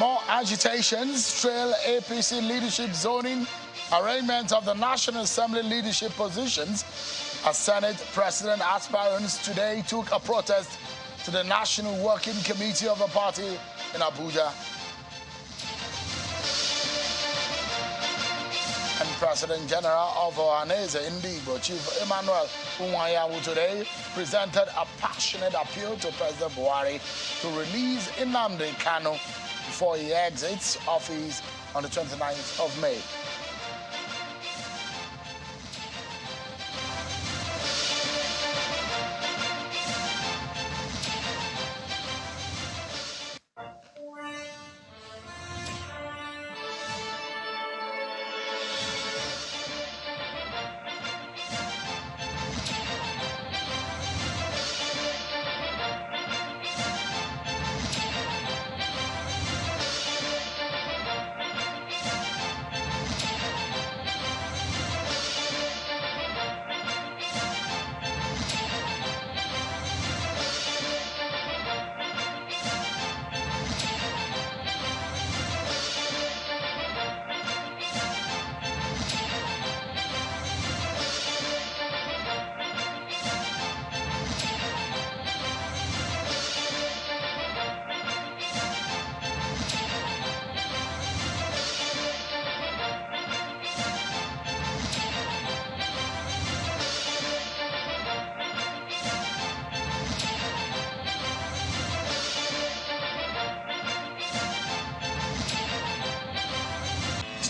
More agitations trail APC leadership zoning arraignment of the National Assembly leadership positions as Senate President aspirants today took a protest to the National Working Committee of the party in Abuja. And President General of Ohaneze Indigbo, Chief Emmanuel Unwayawu, today presented a passionate appeal to President Buhari to release Nnamdi Kanu before he exits office on the 29th of May.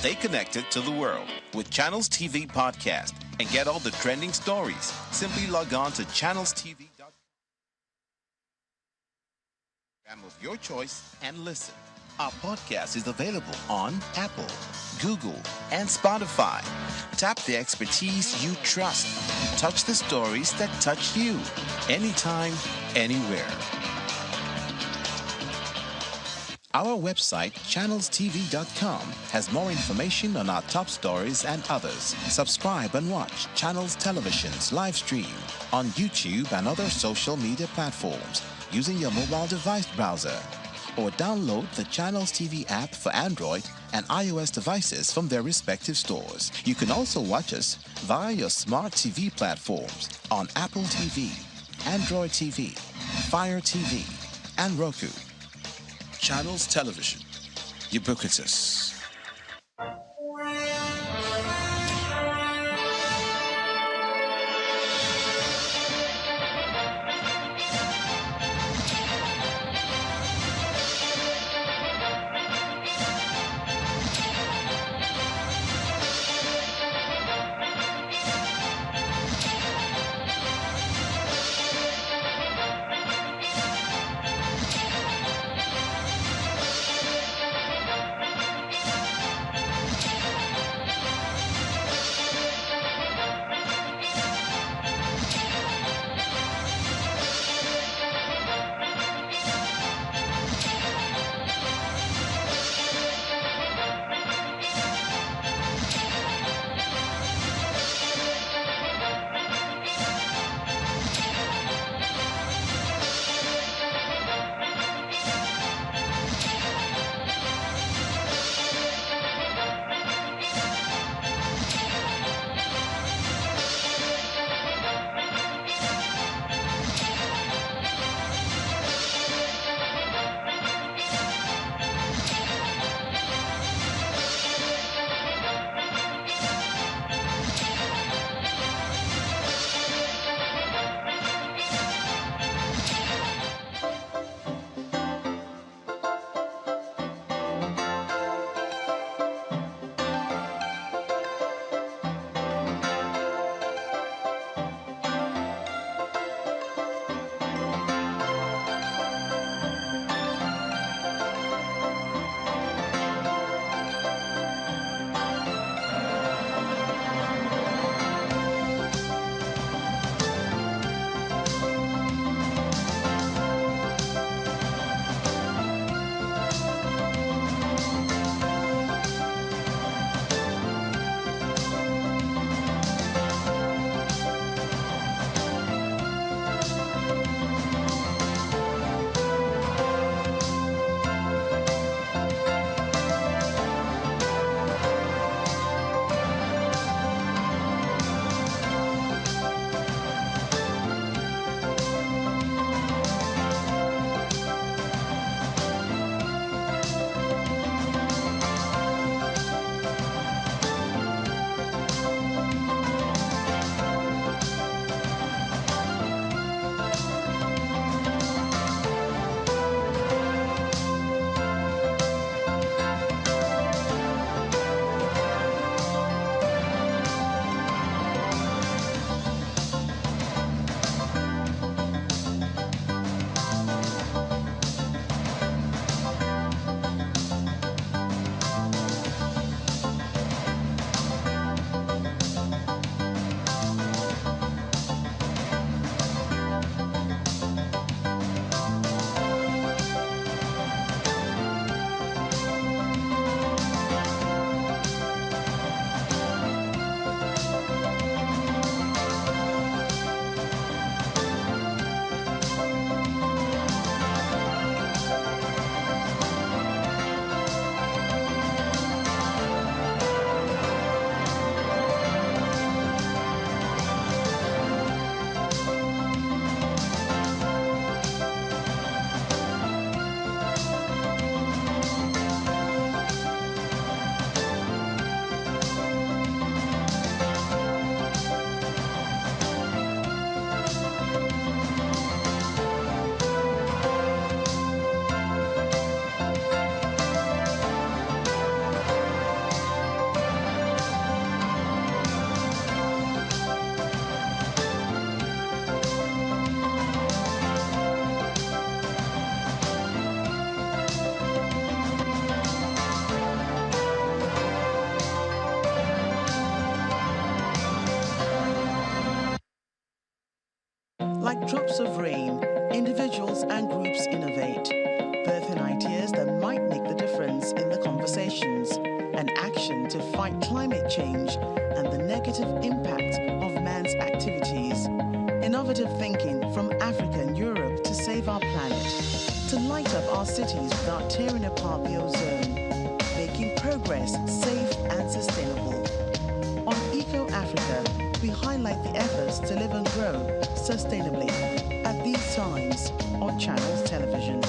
Stay connected to the world with Channels TV Podcast and get all the trending stories. Simply log on to channelstv.com of your choice and listen. Our podcast is available on Apple, Google, and Spotify. Tap the expertise you trust. Touch the stories that touch you. Anytime, anywhere. Our website, channelstv.com, has more information on our top stories and others. Subscribe and watch Channels Television's live stream on YouTube and other social media platforms using your mobile device browser. Or download the Channels TV app for Android and iOS devices from their respective stores. You can also watch us via your smart TV platforms on Apple TV, Android TV, Fire TV, and Roku. Channels Television, ubiquitous. drops of rain, individuals and groups innovate, birthing ideas that might make the difference in the conversations and action to fight climate change and the negative impact of man's activities. Innovative thinking from Africa and Europe to save our planet, to light up our cities without tearing apart the ozone, making progress safe and sustainable. On Eco Africa, we highlight the efforts to live and grow sustainably at these times on Channels Television.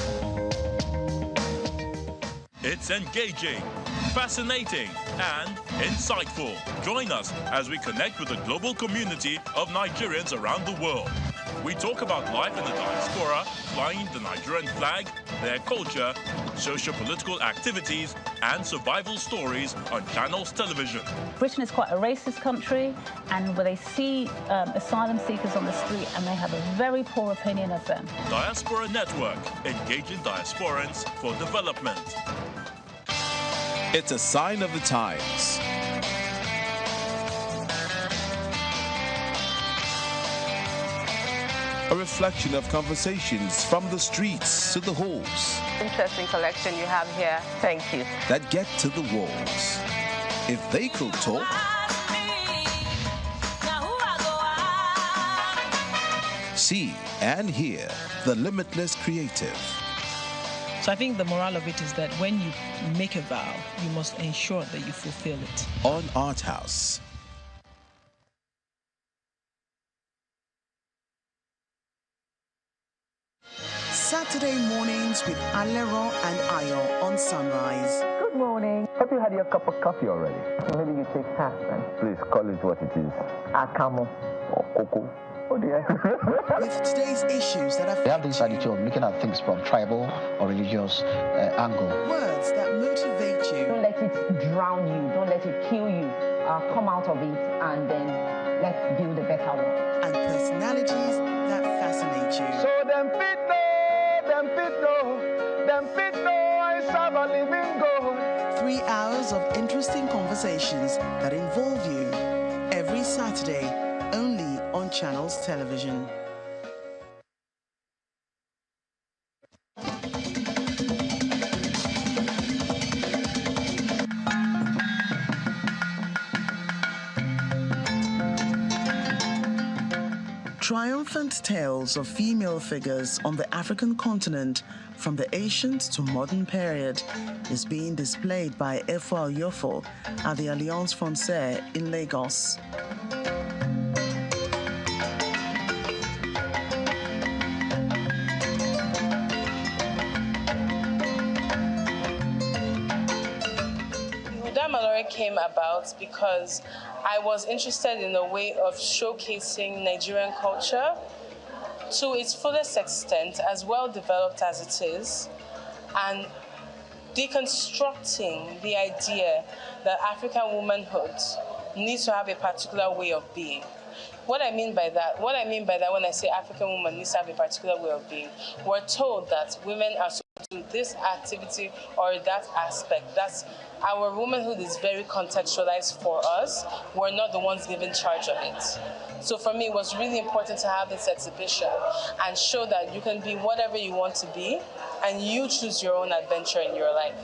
It's engaging, fascinating, and insightful. Join us as we connect with the global community of Nigerians around the world. We talk about life in the diaspora, flying the Nigerian flag, their culture, socio-political activities, and survival stories on Channels Television. Britain is quite a racist country, and where they see asylum seekers on the street and they have a very poor opinion of them. Diaspora Network, engaging diasporans for development. It's a sign of the times. A reflection of conversations from the streets to the halls. Interesting collection you have here. Thank you. That get to the walls. If they could talk, see and hear the limitless creative. So I think the moral of it is that when you make a vow, you must ensure that you fulfill it. On Art House. Saturday mornings with Alero and Ayo on Sunrise. Good morning. Hope you had your cup of coffee already. Maybe you take half then. Please call it what it is. Akamo or cocoa. Oh dear. With today's issues that We have this attitude of looking at things from tribal or religious angle. words that motivate you. Don't let it drown you. Don't let it kill you. Come out of it and then let's build a better one. And personalities that fascinate you. So them fit no, I serve a living God. 3 hours of interesting conversations that involve you every Saturday, only on Channels Television. Triumphant tales of female figures on the African continent from the ancient to modern period is being displayed by Efo Yofo at the Alliance Francaise in Lagos. Mallory came about because I was interested in a way of showcasing Nigerian culture to its fullest extent, as well developed as it is, and deconstructing the idea that African womanhood needs to have a particular way of being. What I mean by that when I say African woman needs to have a particular way of being, we're told that women are supposed to do this activity or that aspect. That's our womanhood is very contextualized for us. We're not the ones given charge of it. So for me, it was really important to have this exhibition and show that you can be whatever you want to be and you choose your own adventure in your life.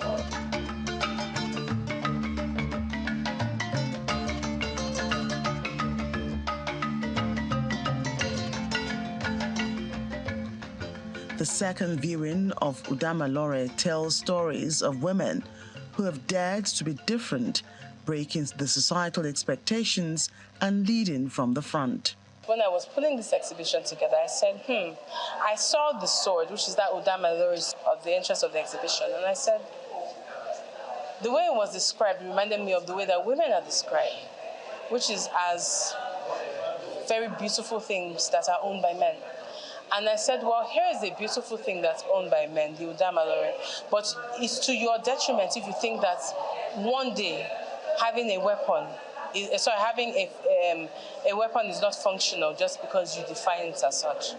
The second viewing of Udama Lore tells stories of women who have dared to be different, breaking the societal expectations and leading from the front. When I was putting this exhibition together, I said, I saw the sword, which is that Udama Lore of the entrance of the exhibition, and I said, the way it was described reminded me of the way that women are described, which is as very beautiful things that are owned by men. And I said, well, here is a beautiful thing that's owned by men, the Udama Lore, but it's to your detriment if you think that one day having a weapon, having a weapon is not functional just because you define it as such.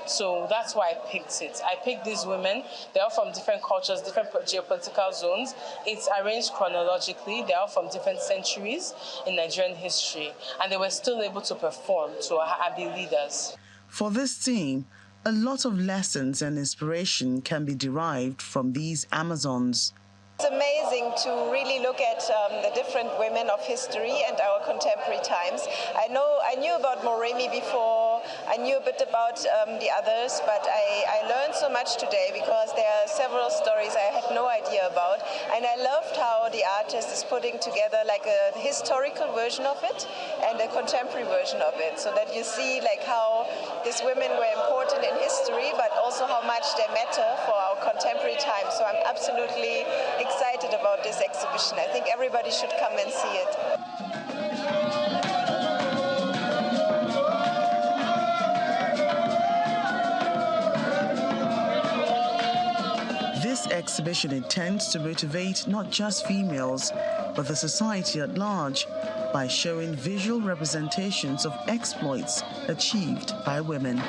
So that's why I picked it. I picked these women. They're all from different cultures, different geopolitical zones. It's arranged chronologically. They're all from different centuries in Nigerian history. And they were still able to perform, to be leaders. For this team, a lot of lessons and inspiration can be derived from these Amazons. It's amazing to really look at the different women of history and our contemporary times. I knew about Moremi before, I knew a bit about the others, but I learned so much today because there are several stories I had no idea about, and I loved how the artist is putting together like a historical version of it and a contemporary version of it, so that you see like how these women were important in history, but also how much they matter for our contemporary times. So I'm absolutely excited about this exhibition. I think everybody should come and see it. This exhibition intends to motivate not just females, but the society at large by showing visual representations of exploits achieved by women.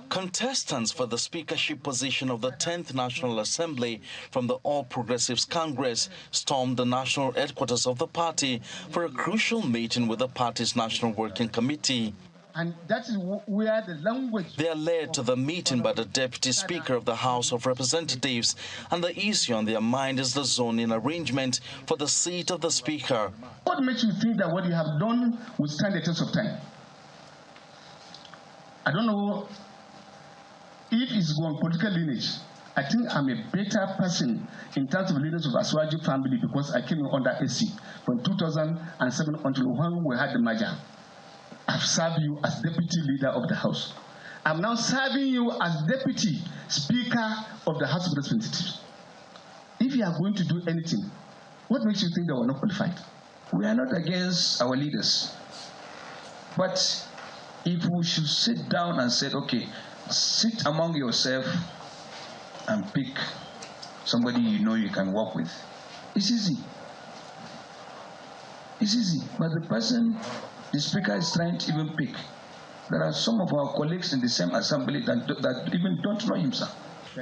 Contestants for the speakership position of the 10th National Assembly from the All Progressives Congress stormed the national headquarters of the party for a crucial meeting with the party's National Working Committee. And that is where the language... They are led to the meeting by the Deputy Speaker of the House of Representatives, and the issue on their mind is the zoning arrangement for the seat of the Speaker. What makes you think that what you have done will stand the test of time? I don't know if it's on political lineage. I think I'm a better person in terms of lineage of Aswaju family because I came under AC from 2007 until when we had the merger. I've served you as deputy leader of the House. I'm now serving you as deputy speaker of the House of Representatives. If you are going to do anything, what makes you think that we're not qualified? We are not against our leaders. But if we should sit down and say, okay, sit among yourself and pick somebody you know you can work with, it's easy. It's easy. But the person the Speaker is trying to even pick, there are some of our colleagues in the same assembly that even don't know him, sir.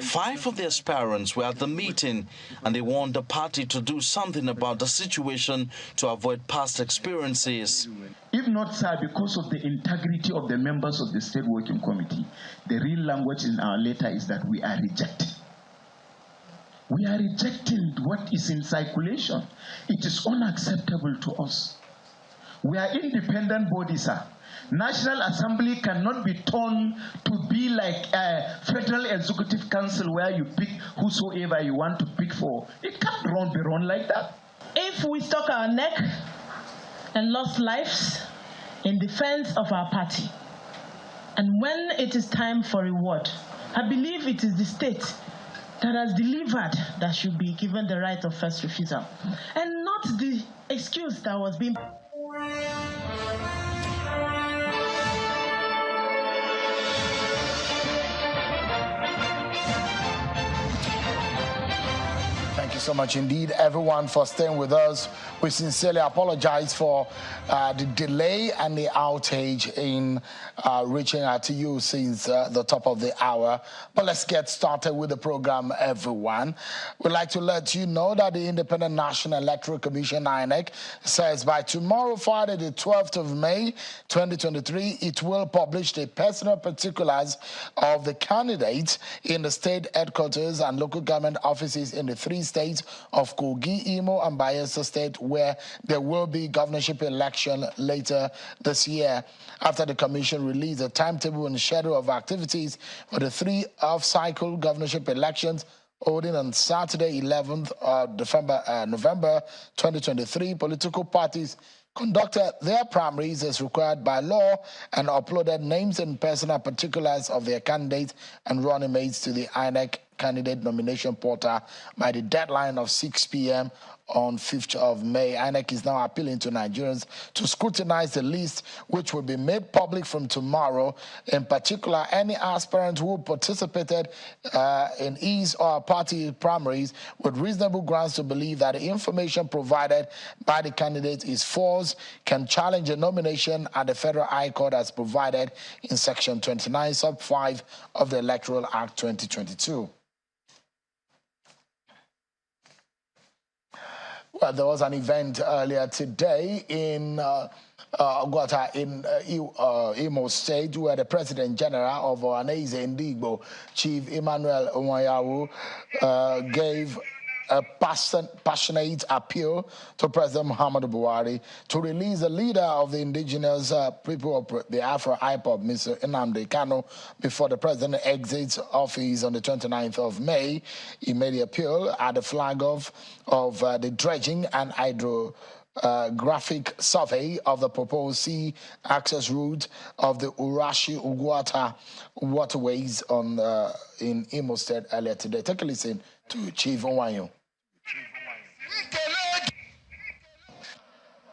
5 of the aspirants were at the meeting, and they want the party to do something about the situation to avoid past experiences. If not, sir, because of the integrity of the members of the State Working Committee, the real language in our letter is that we are rejecting. We are rejecting what is in circulation. It is unacceptable to us. We are independent bodies, sir. National Assembly cannot be turned to be like a Federal Executive Council where you pick whosoever you want to pick for. It can't be run like that. If we stuck our neck and lost lives in defense of our party, and when it is time for reward, I believe it is the state that has delivered that should be given the right of first refusal, and not the excuse that was being. Thank you so much indeed, everyone, for staying with us. We sincerely apologize for the delay and the outage in reaching out to you since the top of the hour. But let's get started with the program, everyone. We'd like to let you know that the Independent National Electoral Commission, INEC, says by tomorrow, Friday, the 12th of May, 2023, it will publish the personal particulars of the candidates in the state headquarters and local government offices in the three states of Kogi, Imo, and Bayelsa State, where there will be governorship election later this year. After the commission released a timetable and schedule of activities for the three off-cycle governorship elections holding on Saturday, 11th November 2023, political parties conducted their primaries as required by law and uploaded names and personal particulars of their candidates and running mates to the INEC candidate nomination portal by the deadline of 6 p.m. on 5th of May. INEC is now appealing to Nigerians to scrutinize the list, which will be made public from tomorrow. In particular, any aspirant who participated in his or party primaries with reasonable grounds to believe that the information provided by the candidate is false can challenge a nomination at the Federal High Court as provided in Section 29, Sub 5 of the Electoral Act 2022. Well, there was an event earlier today in Oguta in Imo State, where the President General of Ohaneze Ndigbo, Chief Emmanuel Onwayawu, gave a passionate appeal to President Muhammadu Buhari to release the leader of the indigenous people of the Afro-IPOB, Mr. Nnamdi Kanu, before the president exits office on the 29th of May. He made the appeal at the flag of the dredging and hydrographic survey of the proposed sea access route of the Urashi-Oguta waterways in Imo State earlier today. Take a listen to Chief Onwayo.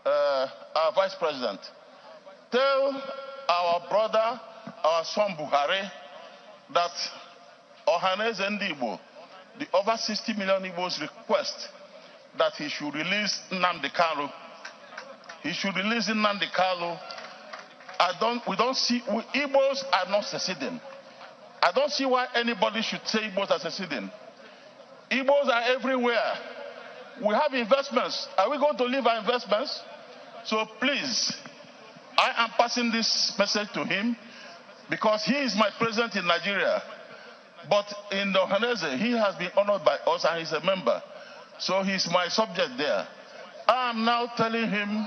Our Vice President, tell our brother, our son Buhari, that Ohaneze Ndigbo, the over 60 million Igbos request that he should release Nnamdi Kanu. He should release Nnamdi Kanu. Igbos are not seceding. I don't see why anybody should say Igbos are seceding. Igbos are everywhere. We have investments. Are we going to leave our investments? So please, I am passing this message to him because he is my president in Nigeria. But in the Ohaneze, he has been honored by us and he's a member. So he's my subject there. I am now telling him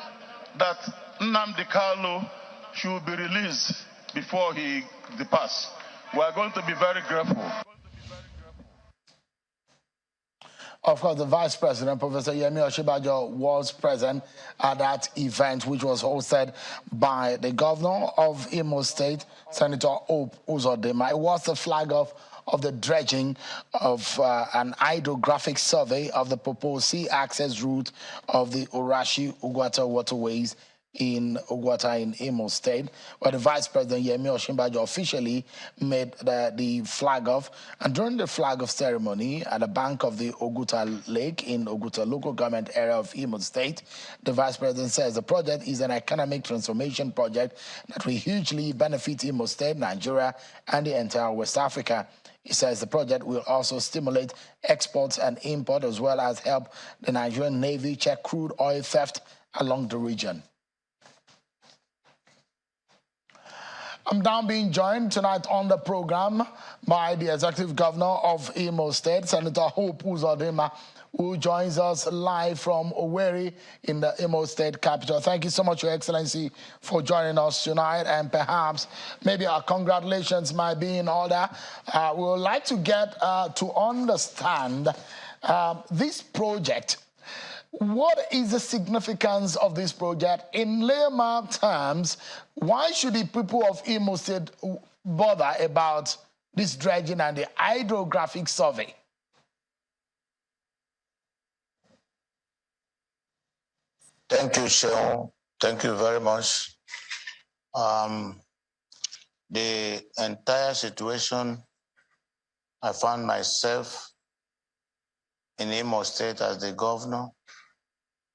that Nnamdi Kanu should be released before he departs. We are going to be very grateful. Of course, the Vice President, Professor Yemi Osinbajo, was present at that event, which was hosted by the Governor of Imo State, Senator Hope Uzodinma. It was the flag of the dredging of an hydrographic survey of the proposed sea access route of the Urashi-Oguta waterways in Oguta in Imo State, where the Vice President Yemi Osinbajo officially made the flag off. And during the flag off ceremony at the bank of the Oguta Lake in Oguta local government area of Imo State, the Vice President says the project is an economic transformation project that will hugely benefit Imo State, Nigeria, and the entire West Africa. He says the project will also stimulate exports and import, as well as help the Nigerian Navy check crude oil theft along the region. I'm now being joined tonight on the program by the Executive Governor of Imo State, Senator Hope Uzodinma. who joins us live from Owerri in the Imo State capital. Thank you so much, Your Excellency, for joining us tonight. And perhaps maybe our congratulations might be in order. We would like to get to understand this project. What is the significance of this project? In layman terms, why should the people of Imo State bother about this dredging and the hydrographic survey? Thank you, Sean. Thank you very much. The entire situation, I found myself in Imo State as the governor,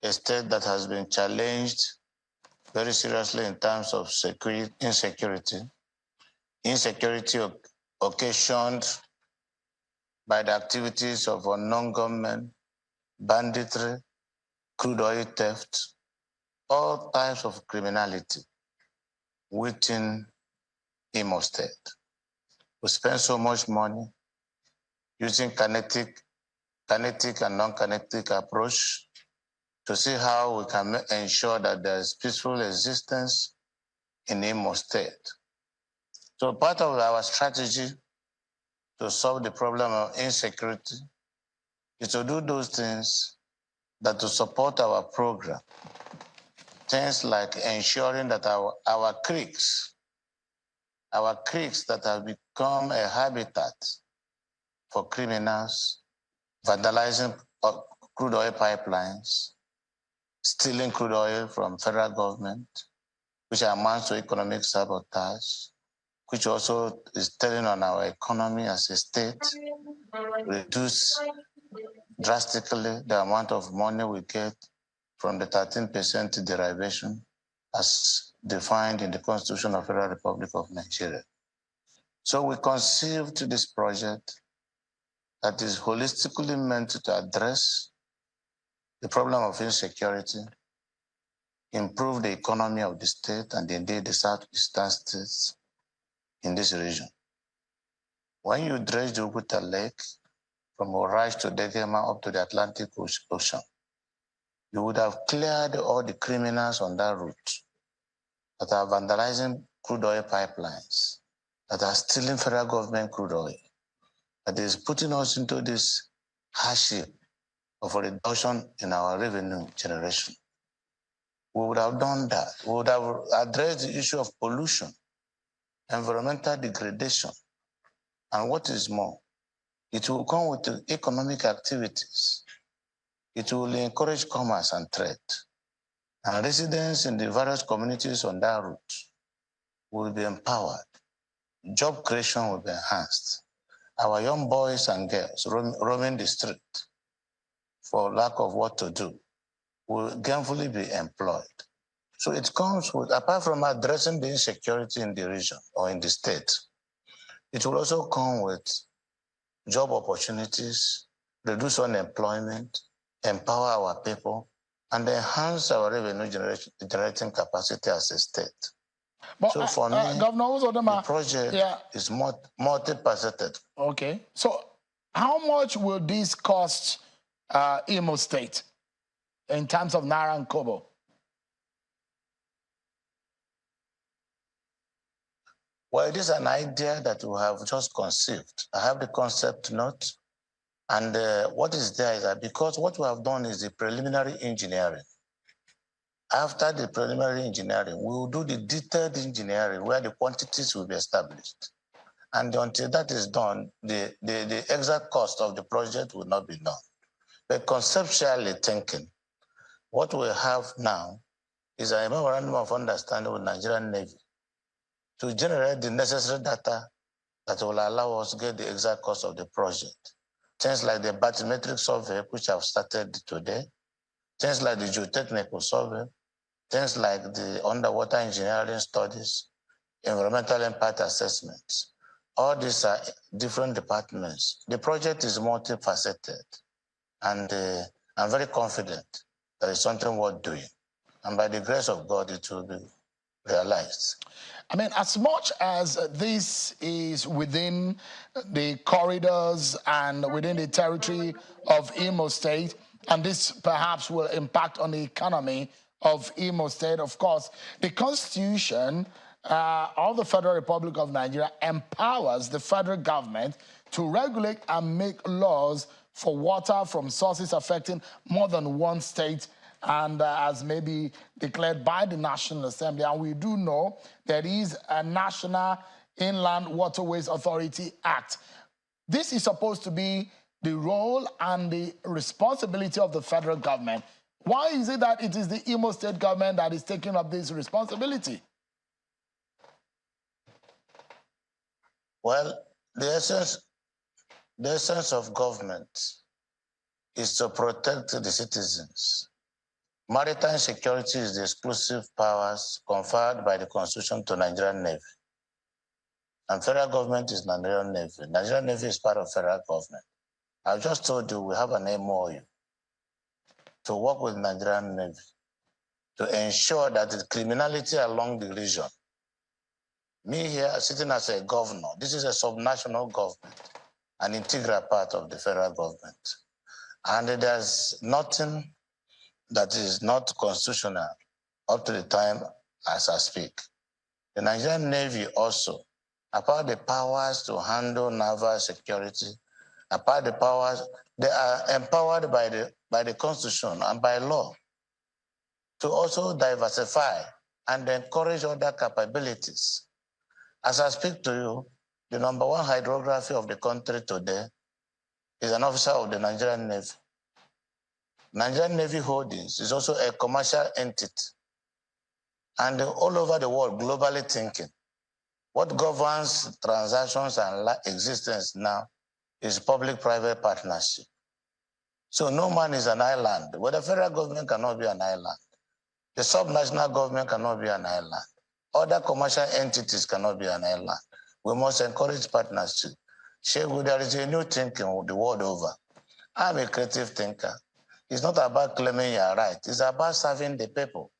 a state that has been challenged very seriously in terms of insecurity occasioned by the activities of unknown government, banditry, crude oil theft, all types of criminality within Imo State. We spend so much money using kinetic and non-kinetic approach to see how we can ensure that there's peaceful existence in Imo State. So part of our strategy to solve the problem of insecurity is to do those things that to support our program. Things like ensuring that our creeks that have become a habitat for criminals, vandalizing crude oil pipelines, stealing crude oil from federal government, which amounts to economic sabotage, which also is telling on our economy as a state, reduce drastically the amount of money we get from the 13% derivation as defined in the Constitution of the Federal Republic of Nigeria. So we conceived this project that is holistically meant to address the problem of insecurity, improve the economy of the state and indeed the southeastern states in this region. When you dredge the Oguta Lake from Oraj to Degema up to the Atlantic Ocean, you would have cleared all the criminals on that route that are vandalizing crude oil pipelines, that are stealing federal government crude oil, that is putting us into this hardship of a reduction in our revenue generation. We would have done that. We would have addressed the issue of pollution, environmental degradation, and what is more, it will come with economic activities. It will encourage commerce and trade. And residents in the various communities on that route will be empowered. Job creation will be enhanced. Our young boys and girls roaming the street for lack of what to do will gainfully be employed. So it comes with, apart from addressing the insecurity in the region or in the state, it will also come with job opportunities, reduce unemployment, empower our people, and enhance our revenue generating capacity as a state. But, so for me, Governor, the project is multifaceted. Okay. So how much will this cost Imo State in terms of Naira and Kobo? Well, it is an idea that we have just conceived. I have the concept note. And what is there is that because what we have done is the preliminary engineering. After the preliminary engineering, we will do the detailed engineering where the quantities will be established. And until that is done, the exact cost of the project will not be known. But conceptually thinking, what we have now is a memorandum of understanding with Nigerian Navy to generate the necessary data that will allow us to get the exact cost of the project. Things like the bathymetric survey, which I've started today, things like the geotechnical survey, things like the underwater engineering studies, environmental impact assessments. All these are different departments. The project is multifaceted, and I'm very confident that it's something worth doing. And by the grace of God, it will be realized. I mean, as much as this is within the corridors and within the territory of Imo State, and this perhaps will impact on the economy of Imo State, of course, the Constitution of the Federal Republic of Nigeria empowers the federal government to regulate and make laws for water from sources affecting more than one state, and as may be declared by the National Assembly. And we do know there is a National Inland Waterways Authority Act. This is supposed to be the role and the responsibility of the federal government. Why is it that it is the Imo State government that is taking up this responsibility? Well, the essence of government is to protect the citizens. Maritime security is the exclusive powers conferred by the Constitution to Nigerian Navy. And federal government is Nigerian Navy. Nigerian Navy is part of federal government. I've just told you we have an MOU to work with Nigerian Navy to ensure that the criminality along the region, me here sitting as a governor, this is a subnational government, an integral part of the federal government. And there's nothing that is not constitutional up to the time as I speak. The Nigerian Navy also, apart the powers to handle naval security, apart the powers, they are empowered by the Constitution and by law to also diversify and encourage other capabilities. As I speak to you, the #1 hydrography of the country today is an officer of the Nigerian Navy. Nigerian Navy Holdings is also a commercial entity. And all over the world, globally thinking, what governs transactions and existence now is public-private partnership. So no man is an island. Well, the federal government cannot be an island. The subnational government cannot be an island. Other commercial entities cannot be an island. We must encourage partnership. Sheikh, there is a new thinking the world over. I'm a creative thinker. It's not about claiming you're right. It's about serving the people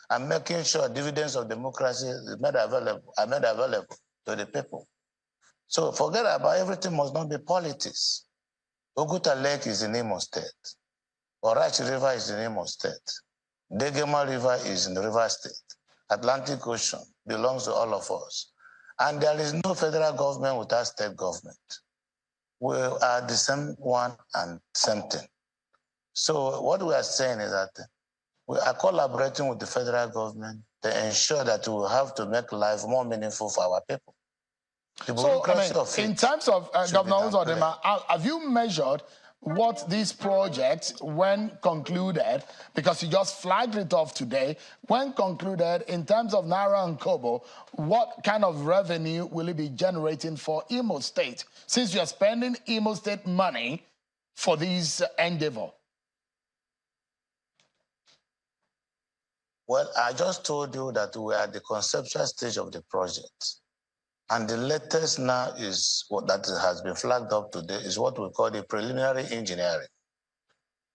and making sure dividends of democracy are made available to the people. So forget about everything must not be politics. Oguta Lake is in Imo State. Orachi River is in Imo State. Degema River is in the River State. Atlantic Ocean belongs to all of us. And there is no federal government without state government. We are the same one and same thing. So what we are saying is that we are collaborating with the federal government to ensure that we have to make life more meaningful for our people. So, I mean, in terms of Governor Uzodimma, have you measured what this project, when concluded, because you just flagged it off today, when concluded, in terms of Naira and Kobo, what kind of revenue will it be generating for Imo State, since you're spending Imo State money for this endeavor? Well, I just told you that we are at the conceptual stage of the project. And the latest now is what that has been flagged up today is what we call the preliminary engineering.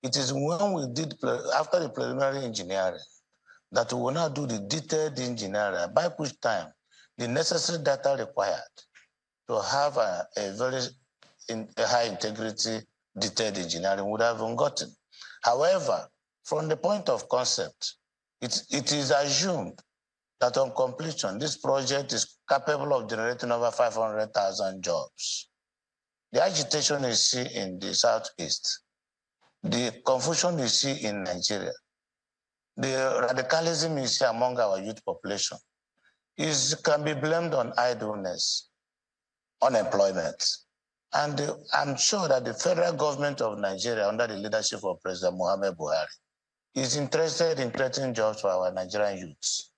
It is when we did, after the preliminary engineering, that we will now do the detailed engineering, by which time the necessary data required to have a very high integrity detailed engineering would have been gotten. However, from the point of concept, it is assumed that on completion, this project is capable of generating over 500,000 jobs. The agitation you see in the Southeast, the confusion you see in Nigeria, the radicalism you see among our youth population can be blamed on idleness, unemployment. And I'm sure that the federal government of Nigeria, under the leadership of President Muhammad Buhari, is interested in creating jobs for our Nigerian youths.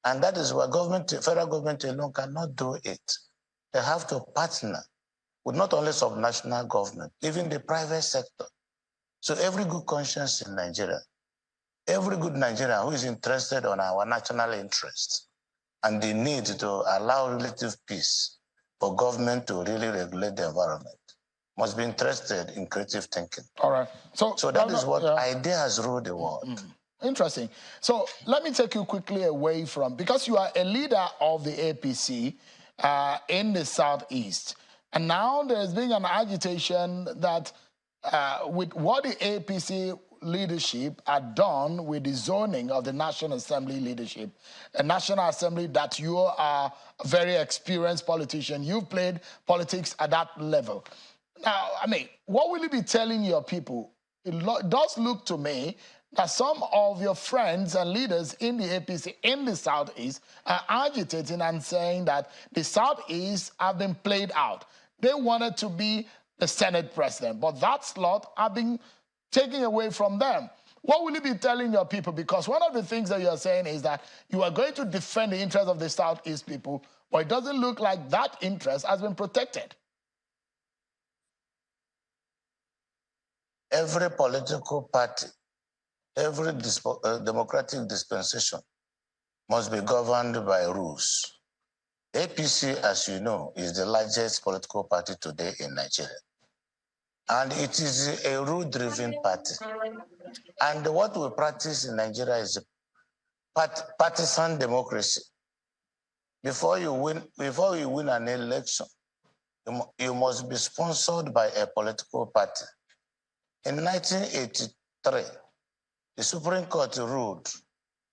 And that is why federal government alone cannot do it. They have to partner with not only subnational government, even the private sector. So every good conscience in Nigeria, every good Nigerian who is interested in our national interests and the need to allow relative peace for government to really regulate the environment must be interested in creative thinking. All right. So that is what ideas rule the world. Interesting. So let me take you quickly away from, because you are a leader of the APC in the Southeast, and now there's been an agitation that with what the APC leadership had done with the zoning of the National Assembly leadership, a National Assembly that you are a very experienced politician. You've played politics at that level. Now, I mean, what will you be telling your people? It does look to me that some of your friends and leaders in the APC in the Southeast are agitating and saying that the Southeast have been played out. They wanted to be the Senate president, but that slot have been taken away from them. What will you be telling your people? Because one of the things that you're saying is that you are going to defend the interests of the Southeast people, but it doesn't look like that interest has been protected. Every political party, every democratic dispensation must be governed by rules. APC, as you know, is the largest political party today in Nigeria. And it is a rule-driven party. And what we practice in Nigeria is partisan democracy. Before you win an election, you must be sponsored by a political party. In 1983, the Supreme Court ruled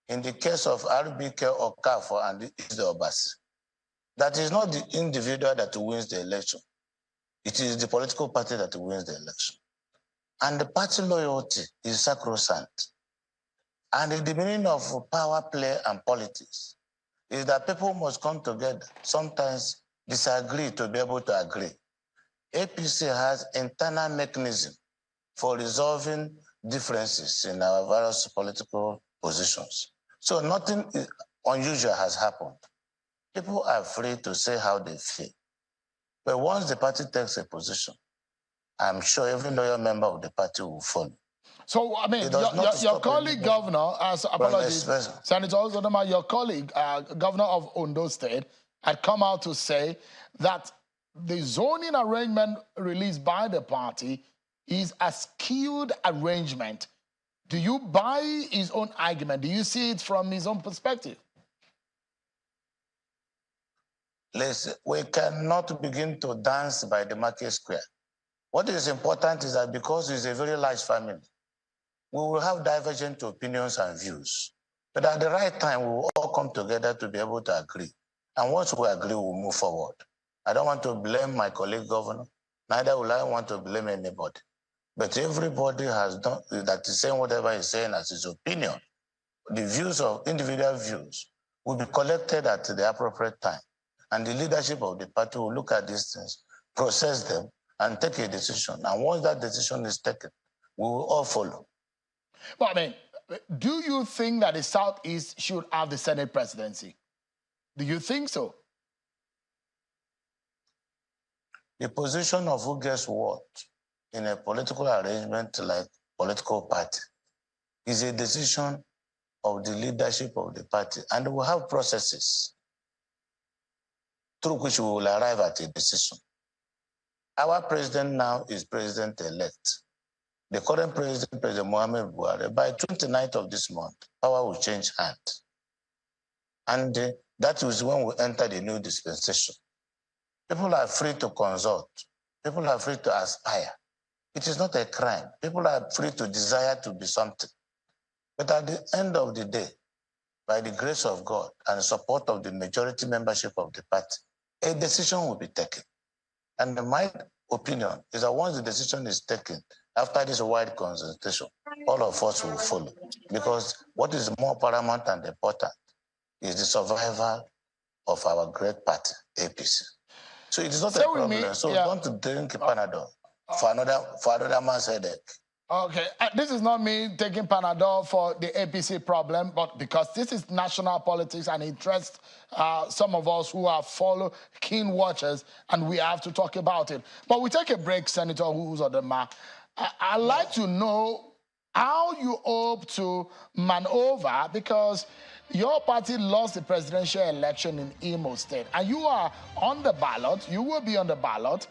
in the case of RBK Okafor and Isdo Obasi that is not the individual that wins the election. It is the political party that wins the election. And the party loyalty is sacrosanct. And the meaning of power play and politics is that people must come together, sometimes disagree to be able to agree. APC has internal mechanism for resolving differences in our various political positions. So nothing unusual has happened. People are free to say how they feel. But once the party takes a position, I'm sure every loyal member of the party will follow. So, I mean, your colleague governor, apologies, Senator Ozodoma, your colleague, governor of Ondo State, had come out to say that the zoning arrangement released by the party is a skewed arrangement. Do you buy his own argument? Do you see it from his own perspective? Listen, we cannot begin to dance by the market square. What is important is that because it's a very large family, we will have divergent opinions and views. But at the right time, we will all come together to be able to agree. And once we agree, we'll move forward. I don't want to blame my colleague governor, neither will I want to blame anybody. But everybody has done that is saying whatever he's saying as his opinion. The views of individual views will be collected at the appropriate time. And the leadership of the party will look at these things, process them, and take a decision. And once that decision is taken, we will all follow. Well, I mean, do you think that the Southeast should have the Senate presidency? Do you think so? The position of who gets what in a political arrangement like political party is a decision of the leadership of the party. And we have processes through which we will arrive at a decision. Our president now is president-elect. The current president, President Mohamed Buhari, by 29th of this month, power will change hands. And that is when we enter the new dispensation. People are free to consult. People are free to aspire. It is not a crime. People are free to desire to be something. But at the end of the day, by the grace of God and the support of the majority membership of the party, a decision will be taken. And my opinion is that once the decision is taken, after this wide consultation, all of us will follow. Because what is more paramount and important is the survival of our great party, APC. So it is not a problem. So don't drink Panadol for another man's headache. Okay, this is not me taking Panadol for the APC problem, but because this is national politics and interests some of us who are keen watchers, and we have to talk about it. But we take a break, Senator Ozodoma. I'd like to know how you hope to maneuver, because your party lost the presidential election in Imo State, and you are on the ballot. You will be on the ballot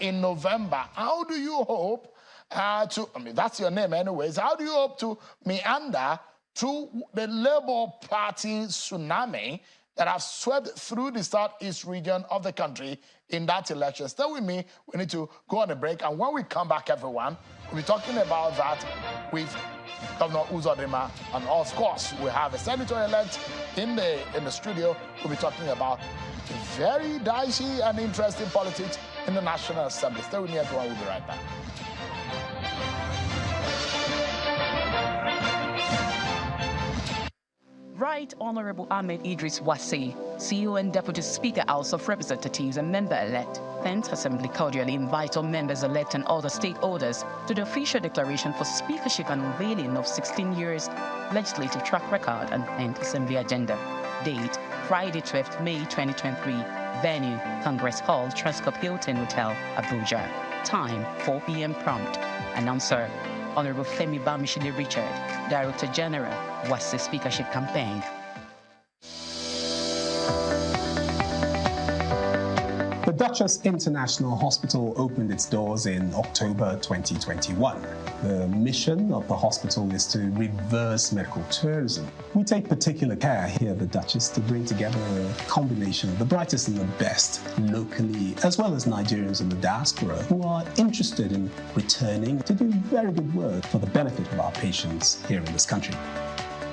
in November. How do you hope I mean, that's your name anyways. How do you hope to meander through the Labour Party tsunami that have swept through the southeast region of the country in that election. Stay with me. We need to go on a break. And when we come back, everyone, we'll be talking about that with Governor Uzodimma. And of course, we have a senator-elect in the studio. We'll be talking about the very dicey and interesting politics in the National Assembly. Stay with me, everyone. We'll be right back. Right Honorable Ahmed Idris Wasi, CEO and Deputy Speaker, House of Representatives and Member-elect, 10th Assembly cordially invite all members-elect and other stakeholders to the official declaration for speakership and unveiling of 16 years legislative track record and 10th Assembly agenda. Date, Friday, 12th May 2023. Venue, Congress Hall, Transcorp Hilton Hotel, Abuja. Time, 4 p.m. prompt. Announcer, Honorable Femi Bamishile Richard, Director General, Wasi Speakership Campaign. The Duchess International Hospital opened its doors in October 2021. The mission of the hospital is to reverse medical tourism. We take particular care here at the Duchess to bring together a combination of the brightest and the best locally, as well as Nigerians in the diaspora who are interested in returning to do very good work for the benefit of our patients here in this country.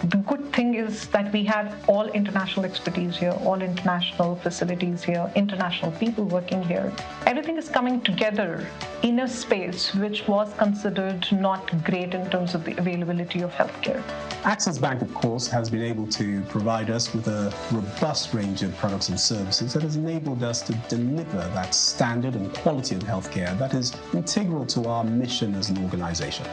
The good thing is that we have all international expertise here, all international facilities here, international people working here. Everything is coming together in a space which was considered not great in terms of the availability of healthcare. Access Bank, of course, has been able to provide us with a robust range of products and services that has enabled us to deliver that standard and quality of healthcare that is integral to our mission as an organization.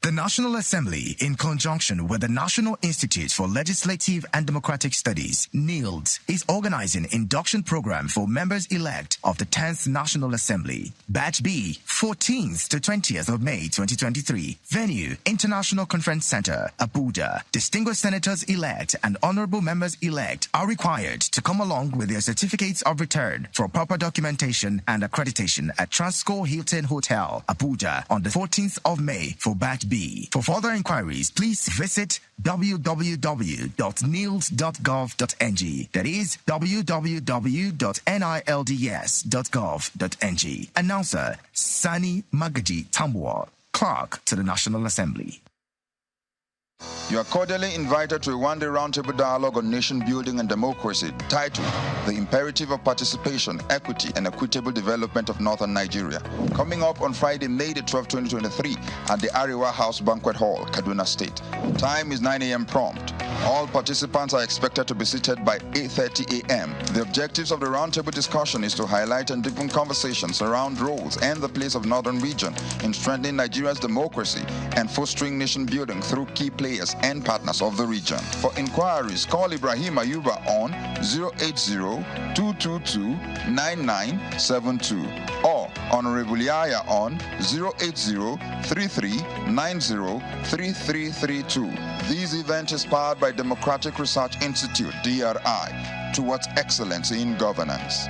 The National Assembly, in conjunction with the National Institute for Legislative and Democratic Studies, NILDS, is organizing an induction program for members-elect of the 10th National Assembly. Batch B, 14th to 20th of May 2023. Venue, International Conference Center, Abuja. Distinguished senators-elect and honorable members-elect are required to come along with their certificates of return for proper documentation and accreditation at Transcorp Hilton Hotel, Abuja, on the 14th of May for Batch B. For further inquiries, please visit www.nils.gov.ng. That is www.nilds.gov.ng. Announcer Sani Magaji Tambua, Clerk to the National Assembly. You are cordially invited to a one-day roundtable dialogue on nation building and democracy titled The Imperative of Participation, Equity and Equitable Development of Northern Nigeria, coming up on Friday, May the 12th, 2023 at the Ariwa House Banquet Hall, Kaduna State. Time is 9 a.m. prompt. All participants are expected to be seated by 8:30 a.m. The objectives of the roundtable discussion is to highlight and deepen conversations around roles and the place of Northern region in strengthening Nigeria's democracy and fostering nation building through key players and partners of the region. For inquiries, call Ibrahim Ayuba on 080-222-9972 or Honorable Yaya on 080-3390-3332. This event is powered by Democratic Research Institute, DRI, towards excellence in governance.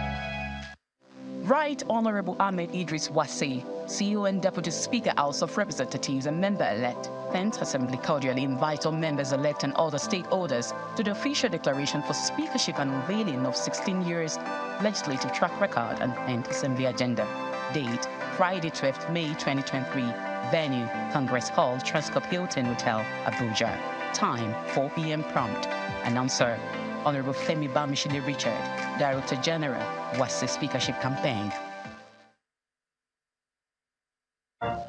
Right Honorable Ahmed Idris Wasi, CEO and Deputy Speaker, House of Representatives and Member-elect, 10th Assembly cordially invite all members-elect and other stakeholders to the official declaration for speakership and unveiling of 16 years legislative track record and 10th Assembly agenda. Date, Friday, 12th May 2023. Venue, Congress Hall, Transcorp Hilton Hotel, Abuja. Time, 4 p.m. prompt. Announcer, Honorable Femi Bamishile Richard, Director General, Wasi Speakership Campaign. Thank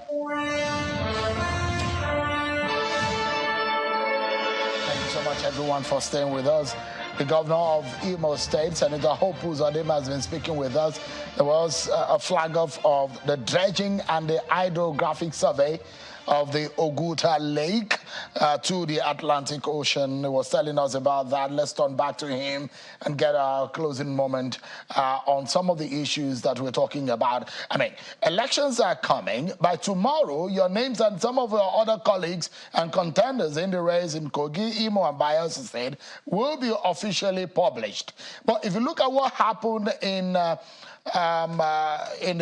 you so much, everyone, for staying with us. The governor of Imo State, Senator Hope Uzodimma, has been speaking with us. There was a flag off of the dredging and the hydrographic survey of the Oguta Lake. to the Atlantic Ocean. He was telling us about that. Let's turn back to him and get our closing moment on some of the issues that we're talking about. I mean, elections are coming. By tomorrow, your names and some of your other colleagues and contenders in the race in Kogi, Imo, and Bayelsa State will be officially published. But if you look at what happened in the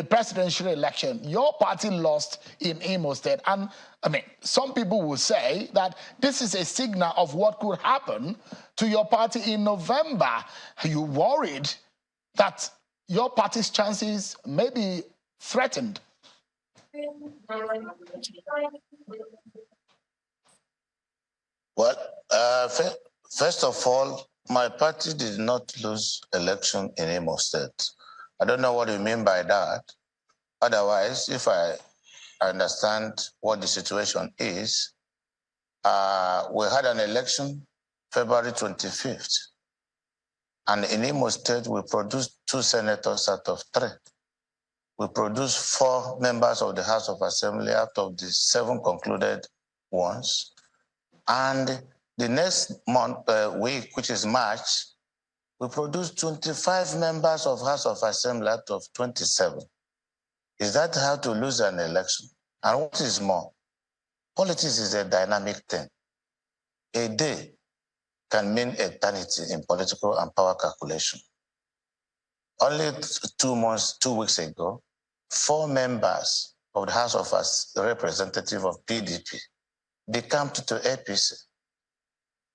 presidential election, your party lost in Imo State. And I mean, some people will say that this is a signal of what could happen to your party in November. Are you worried that your party's chances may be threatened? Well, first of all, my party did not lose election in Imo State. I don't know what you mean by that. Otherwise, if I understand what the situation is, we had an election February 25th. And in Imo State, we produced 2 senators out of 3. We produced 4 members of the House of Assembly out of the 7 concluded ones. And the next week, which is March, we produced 25 members of House of Assembly out of 27. Is that how to lose an election? And what is more, politics is a dynamic thing. A day can mean eternity in political and power calculation. Only 2 weeks ago, 4 members of the House of Representatives of PDP decamped to APC.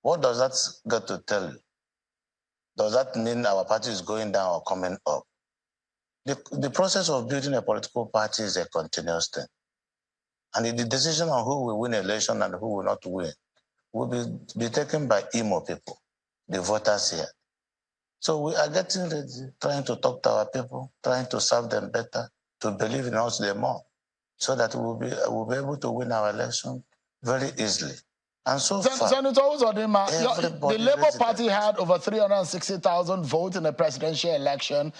What does that got to tell you? Does that mean our party is going down or coming up? The process of building a political party is a continuous thing. And the decision on who will win election and who will not win will be taken by Imo people, the voters here. So we are getting ready, trying to talk to our people, trying to serve them better, to believe in us the more, so that we'll be able to win our election very easily. And so far, Senator Uzodimma, the Labour Party had over 360,000 votes in the presidential election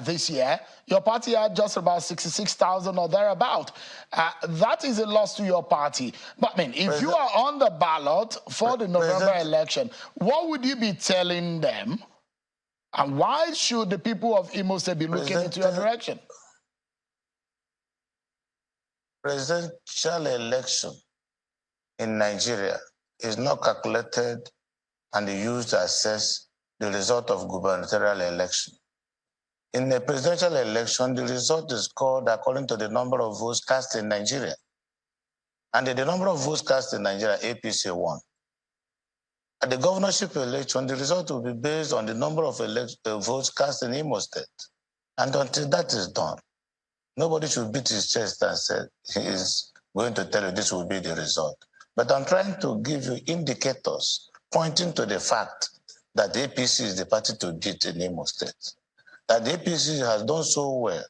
this year. Your party had just about 66,000 or thereabout. That is a loss to your party. But I mean, if you are on the ballot for the November election, what would you be telling them? And why should the people of Imo State be looking into your direction? Presidential election in Nigeria is not calculated and used to assess the result of gubernatorial election. In a presidential election, the result is called according to the number of votes cast in Nigeria. And the number of votes cast in Nigeria, APC won. At the governorship election, the result will be based on the number of votes cast in Imo State. And until that is done, nobody should beat his chest and say he is going to tell you this will be the result. But I'm trying to give you indicators pointing to the fact that the APC is the party to beat in Imo State. That the APC has done so well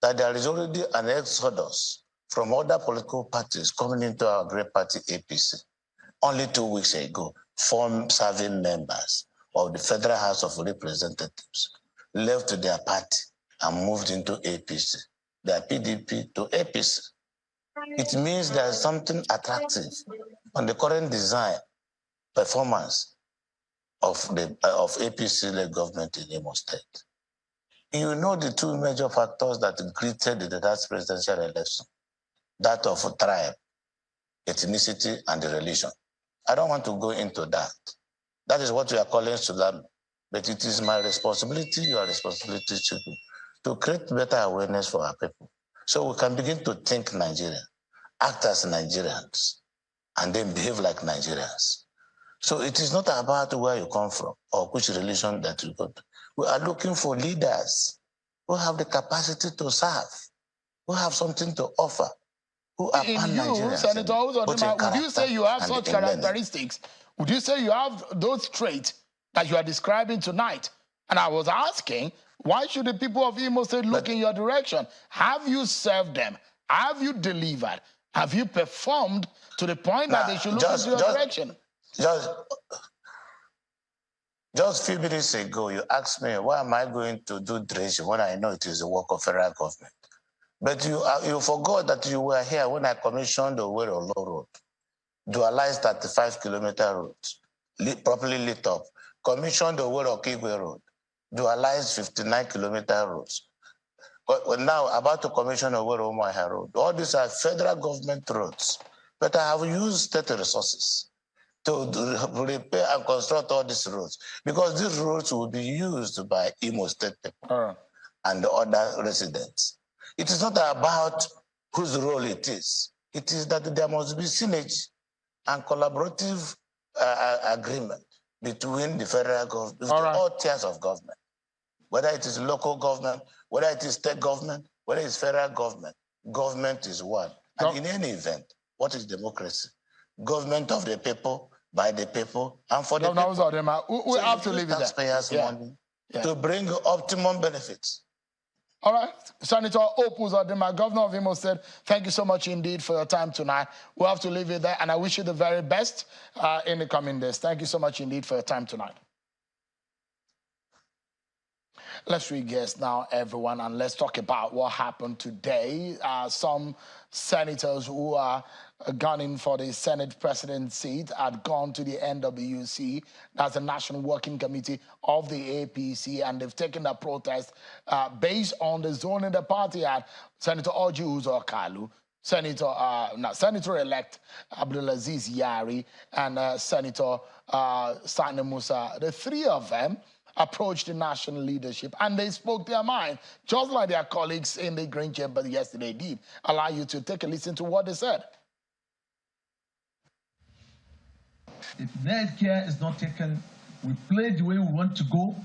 that there is already an exodus from other political parties coming into our great party APC. Only 2 weeks ago, 4 serving members of the Federal House of Representatives left their party and moved into APC, their PDP to APC. It means there is something attractive on the current design performance of APC-led government in Imo State. You know the 2 major factors that greeted the last presidential election, that of tribe, ethnicity, and religion. I don't want to go into that. That is what we are calling Sulam. But it is my responsibility, your responsibility to create better awareness for our people. So we can begin to think Nigerian, act as Nigerians, and then behave like Nigerians. So it is not about where you come from or which religion that you go to. We are looking for leaders who have the capacity to serve, who have something to offer, who are pan-Nigerians. Senator Uzodimma, would you say you have such characteristics? Would you say you have those traits that you are describing tonight? And I was asking, why should the people of Imo State look in your direction? Have you served them? Have you delivered? Have you performed to the point that they should look into your direction? Just a few minutes ago, you asked me, why am I going to do dredging when I know it is the work of federal government? But you forgot that you were here when I commissioned the Owerri Road. dualize 35-kilometer routes, properly lit up, commission the whole of Kigwe Road, dualize 59-kilometer routes. But we're now about to commission the whole of Omaha Road. All these are federal government roads, but I have used state resources to repair and construct all these roads, because these roads will be used by Imo State people and the other residents. It is not about whose role it is. It is that there must be synergy and collaborative agreement between the federal government, all tiers of government, whether it is local government, whether it is state government, whether it's federal government. Government is one. And in any event, what is democracy? Government of the people, by the people, and for the people. We have to leave it there. Taxpayers' money to bring optimum benefits. All right. Senator Opus Odema, Governor of Imo State, thank you so much indeed for your time tonight. We'll have to leave it there, and I wish you the very best in the coming days. Thank you so much indeed for your time tonight. Let's read gears now, everyone, and let's talk about what happened today. Some senators who are gunning for the Senate president seat had gone to the NWC, that's the National Working Committee of the APC, and they've taken the protest based on the zoning the party had. Senator Orji Uzor Kalu, Senator-elect Abdulaziz Yari, and Senator Sani Musa, the three of them approached the national leadership and they spoke their mind, just like their colleagues in the Green Chamber yesterday did. Allow you to take a listen to what they said. If net care is not taken, we play the way we want to go.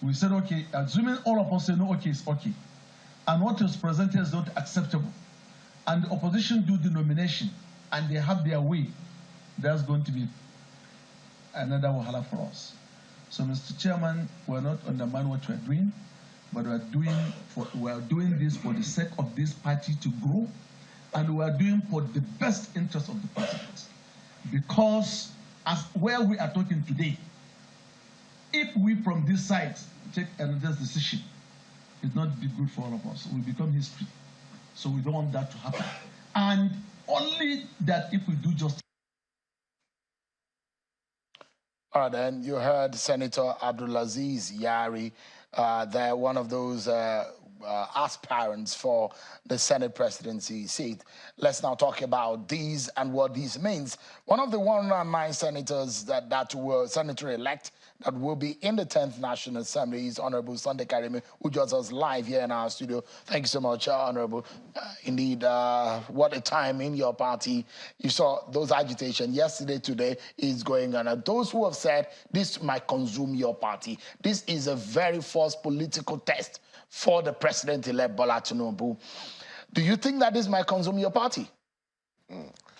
We said, okay, assuming all of us say, no, okay, it's okay. And what was presented is not acceptable. And the opposition do the nomination and they have their way. That's going to be another wahala for us. So, Mr. Chairman, we're not undermining what we're doing, but we're doing this for the sake of this party to grow, and we're doing for the best interest of the president. Because as where we are talking today, if we from this side take another decision, it not be good for all of us. We become history. So we don't want that to happen. And only that if we do justice. All right, then you heard Senator Abdulaziz Yari, they're one of those aspirants for the Senate presidency seat. Let's now talk about these and what this means. One of the 109 senators that were senator-elect that will be in the 10th National Assembly is Honorable Sunday Karimi, who joins us live here in our studio. Thank you so much, Honorable. Indeed, what a time in your party. You saw those agitation yesterday, today is going on. And those who have said this might consume your party, this is a very false political test for the president-elect Bola Tinubu. Do you think that this might consume your party?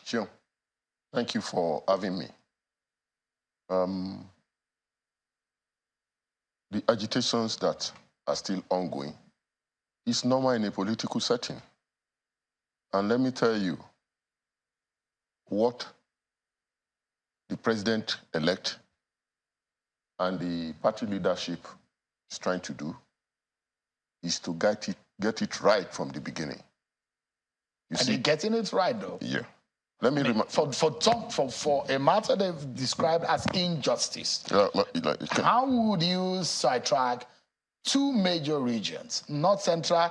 Sure. Thank you for having me. The agitations that are still ongoing is normal in a political setting. And let me tell you what the president-elect and the party leadership is trying to do is to get it right from the beginning. You see, getting it right, though. Yeah. Let me remind for a matter they've described as injustice. How would you sidetrack two major regions, North Central,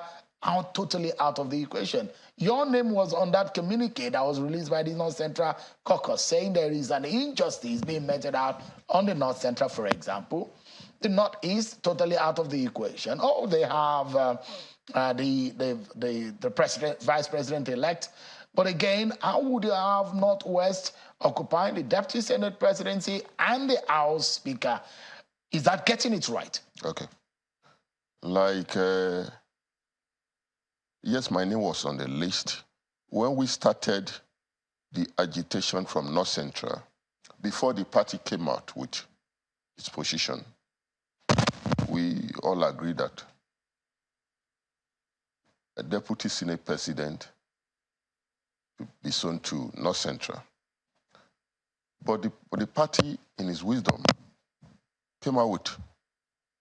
totally out of the equation? Your name was on that communique that was released by the North Central Caucus, saying there is an injustice being meted out on the North Central, for example. The Northeast, totally out of the equation. Oh, they have the president, vice president-elect. But again, how would you have Northwest occupying the Deputy Senate presidency and the House Speaker? Is that getting it right? Okay. Yes, my name was on the list. When we started the agitation from North Central, before the party came out with its position, we all agreed that a Deputy Senate president to be sown to North Central. But the party, in its wisdom, came out with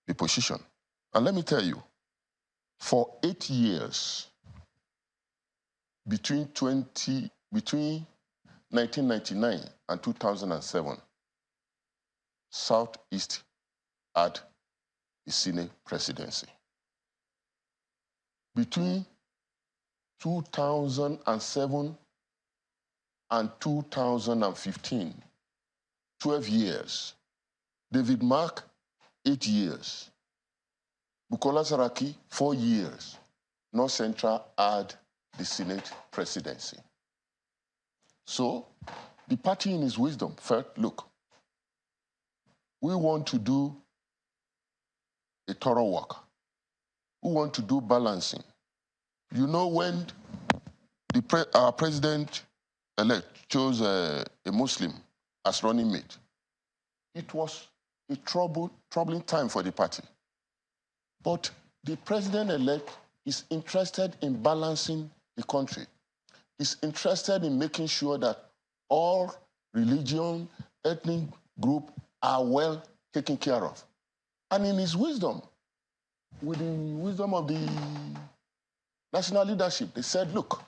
the position. And let me tell you, for 8 years, between 1999 and 2007, Southeast had the Senate presidency. Between 2007 and 2015, 12 years. David Mark, 8 years. Bukola Saraki, 4 years. North Central had the Senate presidency. So the party in its wisdom felt, look, we want to do a thorough work. We want to do balancing. You know, when our president-elect chose a Muslim as running mate, it was a troubling time for the party. But the president-elect is interested in balancing the country. He's interested in making sure that all religion, ethnic group are well taken care of. And in his wisdom, with the wisdom of the national leadership, they said, look,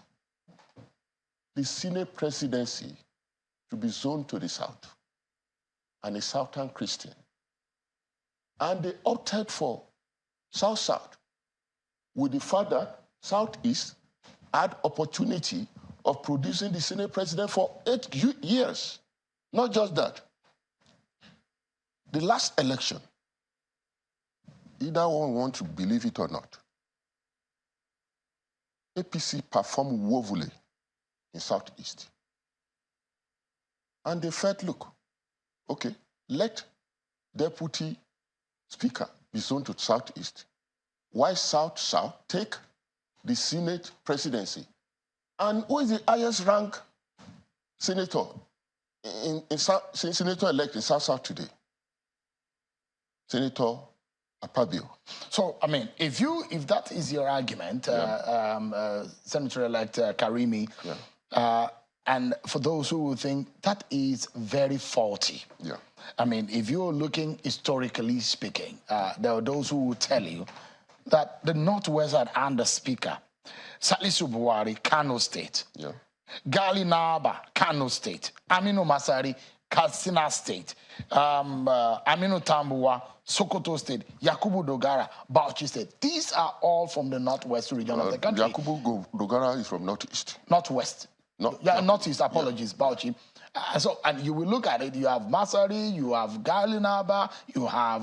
the Senate presidency should be zoned to the south and a Southern Christian. And they opted for South-South, with the fact that Southeast had opportunity of producing the Senate president for 8 years. Not just that. The last election, either one want to believe it or not, APC performed woefully in Southeast. And they felt, look, okay, let deputy speaker be zoned to Southeast. Why South-South take the Senate presidency? And who is the highest rank senator senator-elect in South-South today? Senator Apabio. So, I mean, if that is your argument, Senator-elect Karimi, and for those who will think that is very faulty. I mean, if you're looking historically speaking, there are those who will tell you that the Northwest had under Speaker Salisu Buhari, Kano State, Gali Naba, Kano State, Aminu Masari, Katsina State, Aminu Tambuwa, Sokoto State, Yakubu Dogara, Bauchi State. These are all from the Northwest region of the country. Yakubu Dogara is from Northeast. Northwest. Northeast, apologies, Bauchi. And you will look at it, you have Masari, you have Galinaba, you have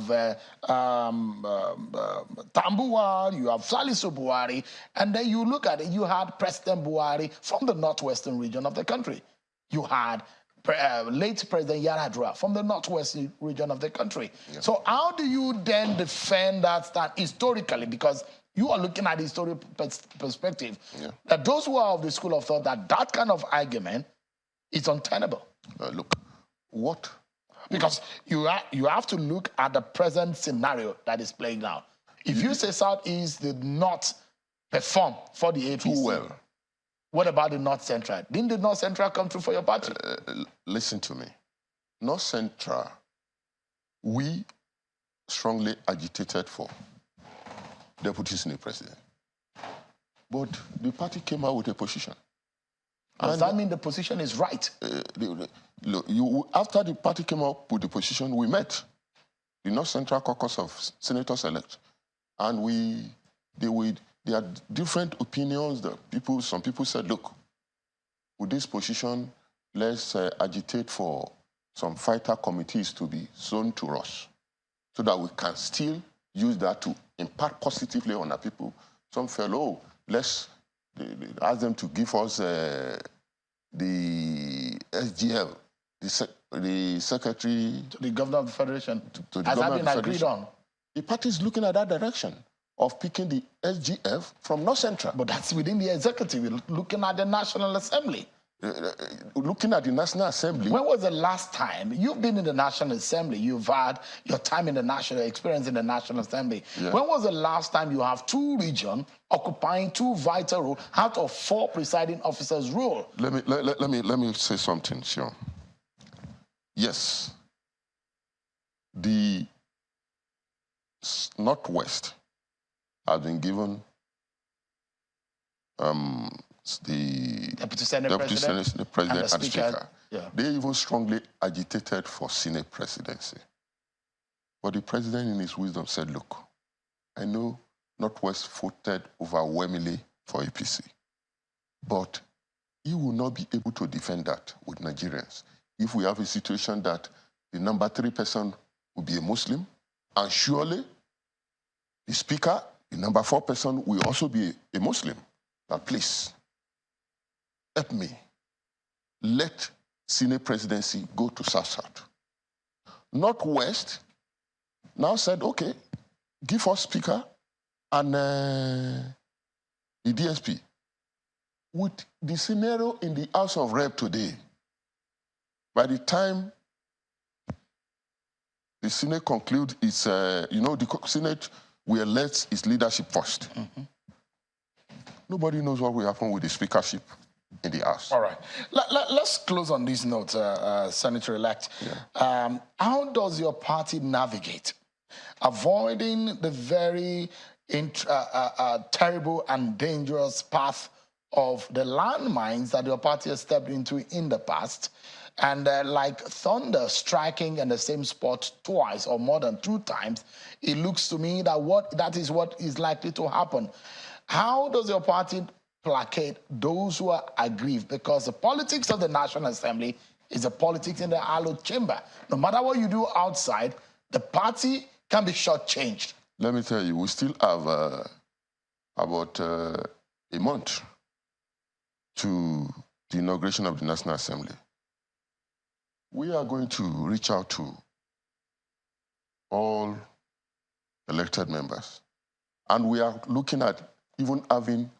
Tambuwa, you have Salisu Buhari, and then you look at it, you had President Buhari from the northwestern region of the country. You had late President Yaradua from the northwestern region of the country. So how do you then defend that historically? Because you are looking at the historical perspective, that those who are of the school of thought that kind of argument is untenable. Look, what? Because you have to look at the present scenario that is playing out. If you say Southeast did not perform for the APC, too well, what about the North Central? Didn't the North Central come through for your party? Listen to me. North Central, we strongly agitated for Deputy Senate President. But the party came out with a position. Does that mean the position is right? Look, after the party came up with the position, we met the North Central Caucus of Senators-elect, and there are different opinions. Some people said, look, with this position, let's agitate for some fighter committees to be zoned to us, so that we can still use that to impact positively on our people. Some felt, oh, let's ask them to give us the SGL, the secretary... To the governor of the federation. To the Has that governor been of the agreed federation. on? The party is looking at that direction of picking the SGF from North Central. But that's within the executive, looking at the National Assembly. Looking at the National Assembly. When was the last time you've been in the National Assembly? You've had your time in the national experience in the National Assembly. When was the last time you have two regions occupying two vital roles out of 4 presiding officers' role? Let me say something, Sean. Yes, the Northwest has been given the Deputy Senate Deputy President, Senate President and the Speaker. Yeah. They even strongly agitated for Senate presidency. But the President, in his wisdom, said, look, I know Northwest voted overwhelmingly for APC, but he will not be able to defend that with Nigerians if we have a situation that the number 3 person will be a Muslim, and surely the Speaker, the number 4 person, will also be a Muslim. Now, please, help me. Let Senate presidency go to South-South. Northwest now said, okay, give us Speaker and the DSP. With the scenario in the House of Rep today, by the time the Senate concludes its, the Senate will elect its leadership first. Nobody knows what will happen with the speakership in the House. All right. Let's close on these notes, Senator-elect. Yeah. How does your party navigate avoiding the very terrible and dangerous path of the landmines that your party has stepped into in the past, and like thunder striking in the same spot twice or more than 2 times, it looks to me that that is what is likely to happen. How does your party placate those who are aggrieved? Because the politics of the National Assembly is the politics in the hallowed chamber. No matter what you do outside, the party can be shortchanged. Let me tell you, we still have about a month to the inauguration of the National Assembly. We are going to reach out to all elected members. And we are looking at even having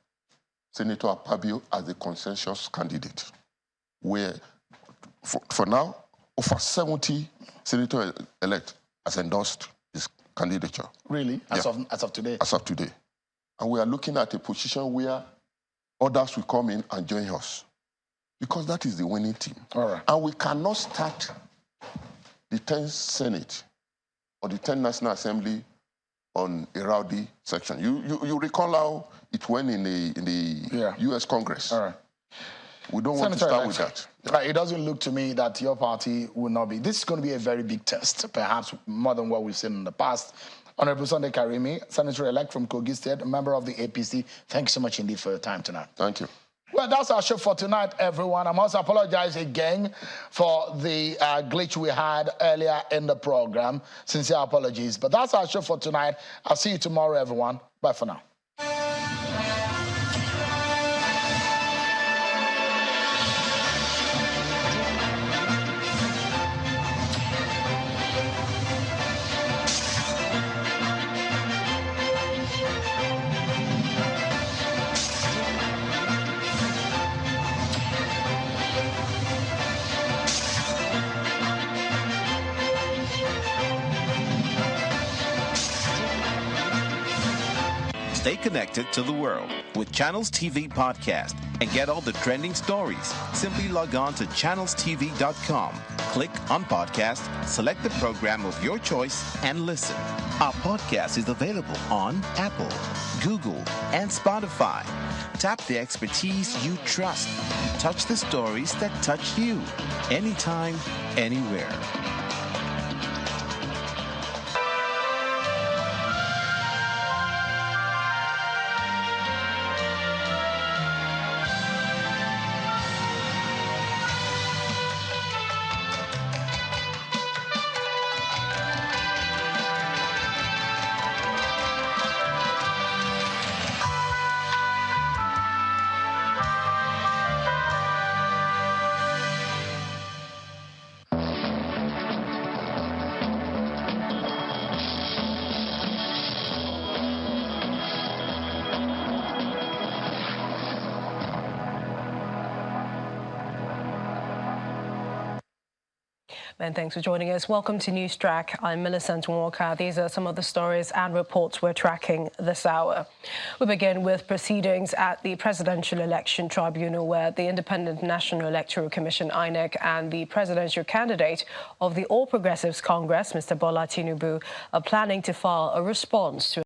Senator Akpabio as a consensus candidate, where, for now, over 70 senator-elect has endorsed his candidature. Really? As of today? As of today. And we are looking at a position where others will come in and join us, because that is the winning team. All right. And we cannot start the 10th Senate or the 10th National Assembly on a rowdy section. You recall how it went in the U.S. Congress. All right. We don't want to start with that. Right. It doesn't look to me that your party will not be. This is going to be a very big test, perhaps more than what we've seen in the past. Honorable Sunday Karimi, Senator-elect from Kogi State, a member of the APC. Thank you so much indeed for your time tonight. Thank you. Well, that's our show for tonight, everyone. I must apologize again for the glitch we had earlier in the program. Sincere apologies. But that's our show for tonight. I'll see you tomorrow, everyone. Bye for now. Stay connected to the world with Channels TV Podcast and get all the trending stories. Simply log on to channelstv.com, click on podcast, select the program of your choice, and listen. Our podcast is available on Apple, Google, and Spotify. Tap the expertise you trust. Touch the stories that touch you. Anytime, anywhere. And thanks for joining us. Welcome to News Track. I'm Millicent Walker. These are some of the stories and reports we're tracking this hour. We begin with proceedings at the Presidential Election Tribunal, where the Independent National Electoral Commission, INEC, and the presidential candidate of the All Progressives Congress, Mr. Bola Tinubu, are planning to file a response to